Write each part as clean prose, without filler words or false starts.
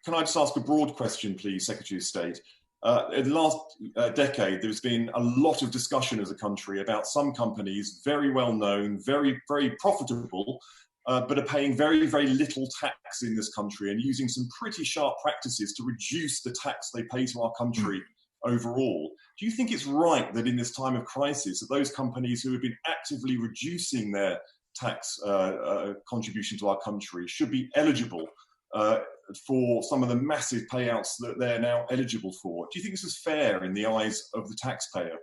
can I just ask a broad question, please, Secretary of State? In the last decade, there's been a lot of discussion as a country about some companies, very well known, very, very profitable, but are paying very, very little tax in this country and using some pretty sharp practices to reduce the tax they pay to our country overall. Do you think it's right that in this time of crisis, that those companies who have been actively reducing their tax contribution to our country should be eligible for some of the massive payouts that they're now eligible for? Do you think this is fair in the eyes of the taxpayer?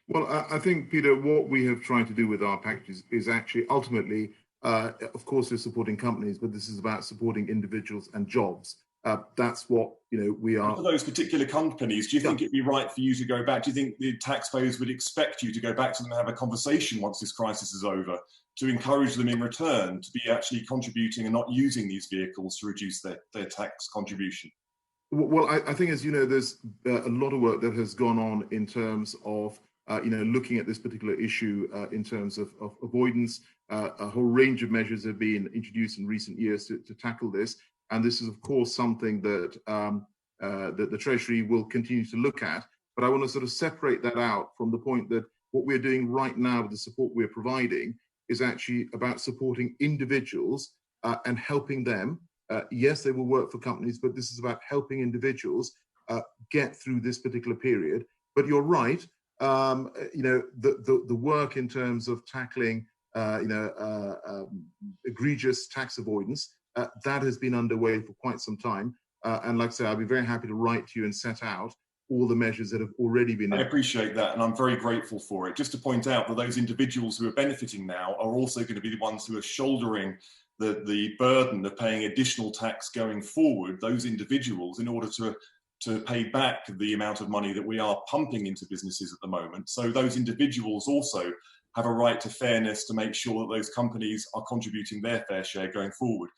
Well, I think, Peter, what we have tried to do with our packages is actually ultimately, of course, we're supporting companies, but this is about supporting individuals and jobs. That's what we are. For those particular companies, do you think it'd be right for you to go back? Do you think the taxpayers would expect you to go back to them and have a conversation once this crisis is over, to encourage them in return to be actually contributing and not using these vehicles to reduce their tax contribution? Well, I think, as you know, there's a lot of work that has gone on in terms of looking at this particular issue in terms of avoidance. A whole range of measures have been introduced in recent years to tackle this. And this is, of course, something that that the Treasury will continue to look at. But I want to sort of separate that out from the point that what we're doing right now with the support we're providing is actually about supporting individuals and helping them. Yes, they will work for companies, but this is about helping individuals get through this particular period. But you're right, the work in terms of tackling egregious tax avoidance, that has been underway for quite some time. And like I say, I'll be very happy to write to you and set out all the measures that have already been. I appreciate that, and I'm very grateful for it. Just to point out that those individuals who are benefiting now are also going to be the ones who are shouldering the burden of paying additional tax going forward, those individuals, in order to pay back the amount of money that we are pumping into businesses at the moment. So those individuals also have a right to fairness to make sure that those companies are contributing their fair share going forward.